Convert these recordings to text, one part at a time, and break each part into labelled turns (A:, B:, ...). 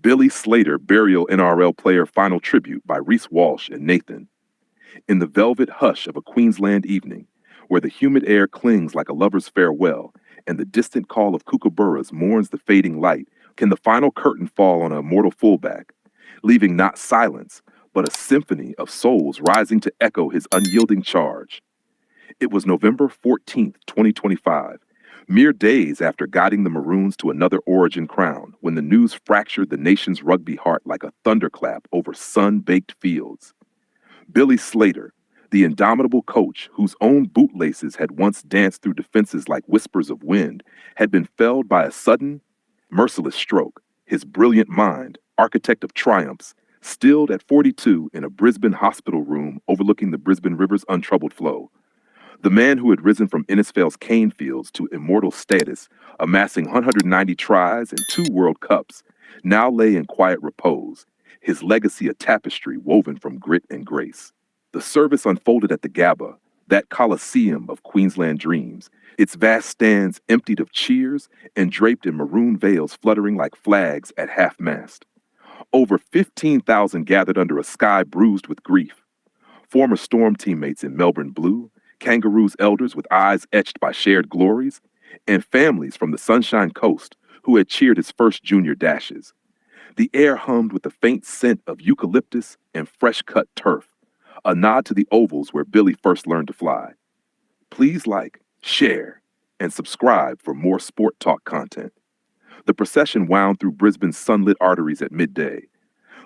A: Billy Slater Burial NRL Player Final Tribute by Reece Walsh and Nathan. In the velvet hush of a Queensland evening, where the humid air clings like a lover's farewell, and the distant call of kookaburras mourns the fading light, can the final curtain fall on an immortal fullback, leaving not silence, but a symphony of souls rising to echo his unyielding charge. It was November 14th, 2025, mere days after guiding the Maroons to another Origin crown, when the news fractured the nation's rugby heart like a thunderclap over sun-baked fields. Billy Slater, the indomitable coach whose own bootlaces had once danced through defenses like whispers of wind, had been felled by a sudden, merciless stroke, his brilliant mind, architect of triumphs, stilled at 42 in a Brisbane hospital room overlooking the Brisbane River's untroubled flow. The man who had risen from Innisfail's cane fields to immortal status, amassing 190 tries and 2 World Cups, now lay in quiet repose, his legacy a tapestry woven from grit and grace. The service unfolded at the Gabba, that coliseum of Queensland dreams, its vast stands emptied of cheers and draped in maroon veils fluttering like flags at half-mast. Over 15,000 gathered under a sky bruised with grief. Former Storm teammates in Melbourne blue, Kangaroos elders with eyes etched by shared glories, and families from the Sunshine Coast who had cheered his first junior dashes. The air hummed with the faint scent of eucalyptus and fresh-cut turf, a nod to the ovals where Billy first learned to fly. Please like, share, and subscribe for more sport talk content. The procession wound through Brisbane's sunlit arteries at midday.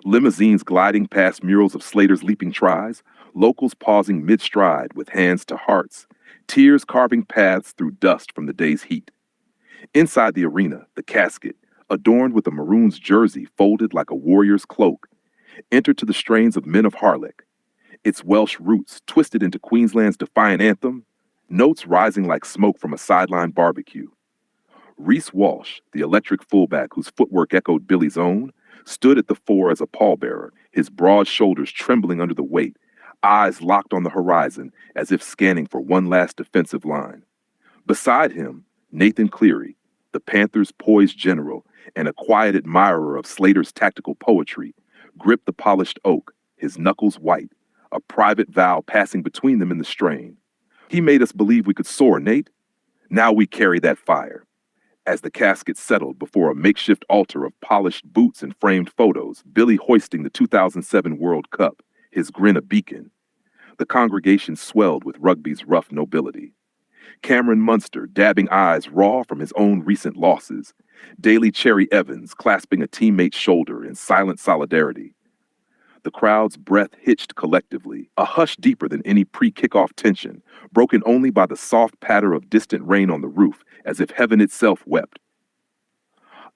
A: Limousines gliding past murals of Slater's leaping tries, locals pausing mid-stride with hands to hearts, tears carving paths through dust from the day's heat. Inside the arena, the casket, adorned with a Maroons jersey folded like a warrior's cloak, entered to the strains of Men of Harlech, its Welsh roots twisted into Queensland's defiant anthem, notes rising like smoke from a sideline barbecue. Reece Walsh, the electric fullback whose footwork echoed Billy's own, stood at the fore as a pallbearer, his broad shoulders trembling under the weight, eyes locked on the horizon as if scanning for one last defensive line. Beside him, Nathan Cleary, the Panthers' poised general and a quiet admirer of Slater's tactical poetry, gripped the polished oak, his knuckles white, a private vow passing between them in the strain. He made us believe we could soar, Nate. Now we carry that fire. As the casket settled before a makeshift altar of polished boots and framed photos, Billy hoisting the 2007 World Cup, his grin a beacon. The congregation swelled with rugby's rough nobility. Cameron Munster dabbing eyes raw from his own recent losses. Daly Cherry-Evans clasping a teammate's shoulder in silent solidarity. The crowd's breath hitched collectively, a hush deeper than any pre-kickoff tension, broken only by the soft patter of distant rain on the roof, as if heaven itself wept.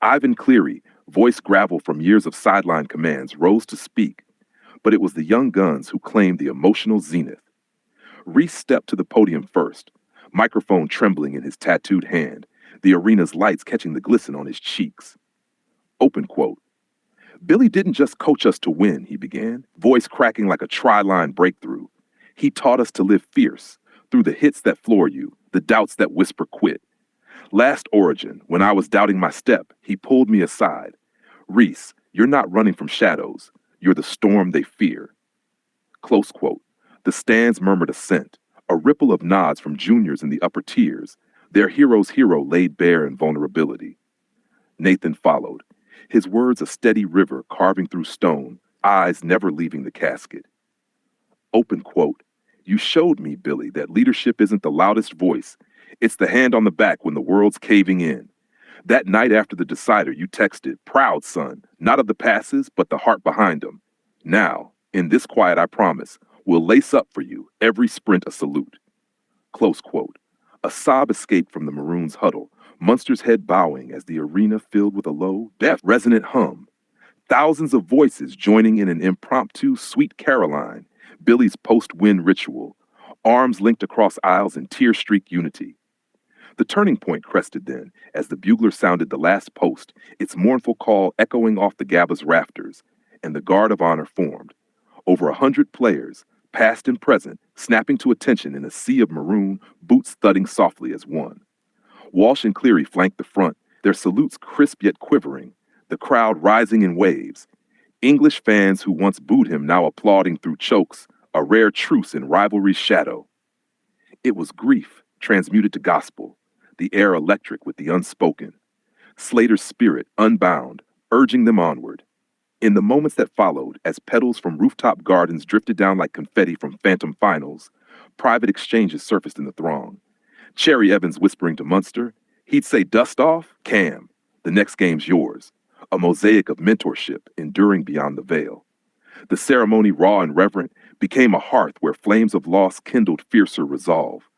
A: Ivan Cleary, voice gravel from years of sideline commands, rose to speak, but it was the young guns who claimed the emotional zenith. Reece stepped to the podium first, microphone trembling in his tattooed hand, the arena's lights catching the glisten on his cheeks. Open quote. Billy didn't just coach us to win, he began, voice cracking like a tri-line breakthrough. He taught us to live fierce, through the hits that floor you, the doubts that whisper quit. Last Origin, when I was doubting my step, he pulled me aside. Reece, you're not running from shadows. You're the storm they fear. Close quote. The stands murmured assent, a ripple of nods from juniors in the upper tiers, their hero's hero laid bare in vulnerability. Nathan followed, his words a steady river carving through stone, eyes never leaving the casket. Open quote. You showed me, Billy, that leadership isn't the loudest voice. It's the hand on the back when the world's caving in. That night after the decider, you texted, proud son, not of the passes, but the heart behind them. Now, in this quiet, I promise, we'll lace up for you, every sprint a salute. Close quote. A sob escaped from the Maroons' huddle, Munster's head bowing as the arena filled with a low, deaf, resonant hum. Thousands of voices joining in an impromptu Sweet Caroline, Billy's post-win ritual, arms linked across aisles in tear-streaked unity. The turning point crested then, as the bugler sounded the last post, its mournful call echoing off the Gabba's rafters, and the guard of honor formed. Over 100 players, past and present, snapping to attention in a sea of maroon, boots thudding softly as one. Walsh and Cleary flanked the front, their salutes crisp yet quivering, the crowd rising in waves. English fans who once booed him now applauding through chokes, a rare truce in rivalry's shadow. It was grief transmuted to gospel, the air electric with the unspoken. Slater's spirit unbound, urging them onward. In the moments that followed, as petals from rooftop gardens drifted down like confetti from phantom finals, private exchanges surfaced in the throng. Cherry-Evans whispering to Munster, he'd say, "Dust off, Cam. The next game's yours." A mosaic of mentorship enduring beyond the veil. The ceremony, raw and reverent, became a hearth where flames of loss kindled fiercer resolve.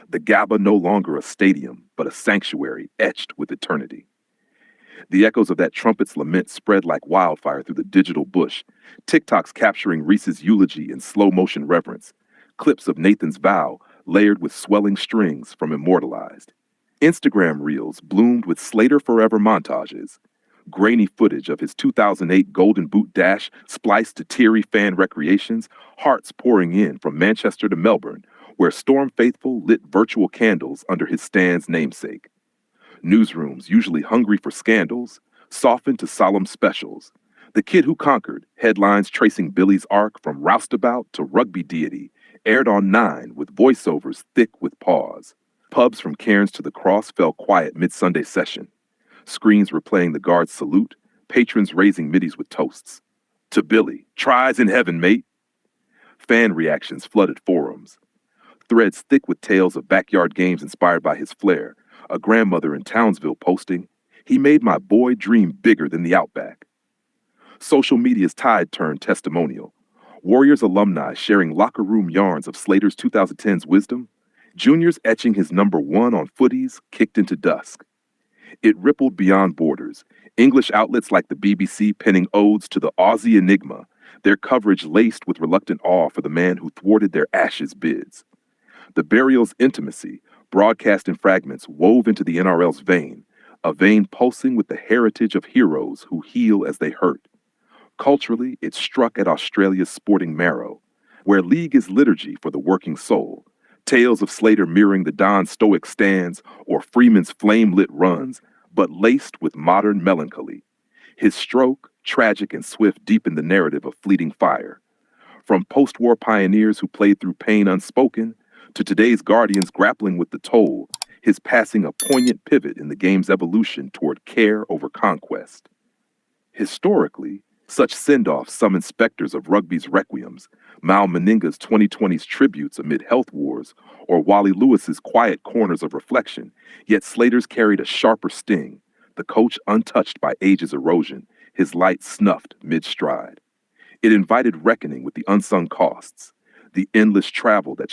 A: The Gabba no longer a stadium, but a sanctuary etched with eternity. The echoes of that trumpet's lament spread like wildfire through the digital bush, TikToks capturing Reece's eulogy in slow-motion reverence, clips of Nathan's vow layered with swelling strings from Immortalized. Instagram reels bloomed with Slater Forever montages, grainy footage of his 2008 Golden Boot dash spliced to teary fan recreations, hearts pouring in from Manchester to Melbourne, where Storm faithful lit virtual candles under his stand's namesake. Newsrooms, usually hungry for scandals, softened to solemn specials. The Kid Who Conquered, headlines tracing Billy's arc from roustabout to rugby deity, aired on 9 with voiceovers thick with pause. Pubs from Cairns to the Cross fell quiet mid-Sunday session. Screens replaying the guard's salute, patrons raising middies with toasts. To Billy, tries in heaven, mate. Fan reactions flooded forums. Threads thick with tales of backyard games inspired by his flair. A grandmother in Townsville posting, "He made my boy dream bigger than the Outback." Social media's tide turned testimonial. Warriors alumni sharing locker room yarns of Slater's 2010s wisdom. Juniors etching his number 1 on footies kicked into dusk. It rippled beyond borders. English outlets like the BBC penning odes to the Aussie enigma, their coverage laced with reluctant awe for the man who thwarted their Ashes bids. The burial's intimacy, broadcast in fragments, wove into the NRL's vein, a vein pulsing with the heritage of heroes who heal as they hurt. Culturally, it struck at Australia's sporting marrow, where league is liturgy for the working soul. Tales of Slater mirroring the Don's stoic stands or Freeman's flame-lit runs, but laced with modern melancholy. His stroke, tragic and swift, deepened the narrative of fleeting fire. From post-war pioneers who played through pain unspoken, to today's guardians grappling with the toll, his passing a poignant pivot in the game's evolution toward care over conquest. Historically, such send-offs summon specters of rugby's requiems, Mal Meninga's 2020s tributes amid health wars, or Wally Lewis's quiet corners of reflection, yet Slater's carried a sharper sting, the coach untouched by age's erosion, his light snuffed mid-stride. It invited reckoning with the unsung costs, the endless travel that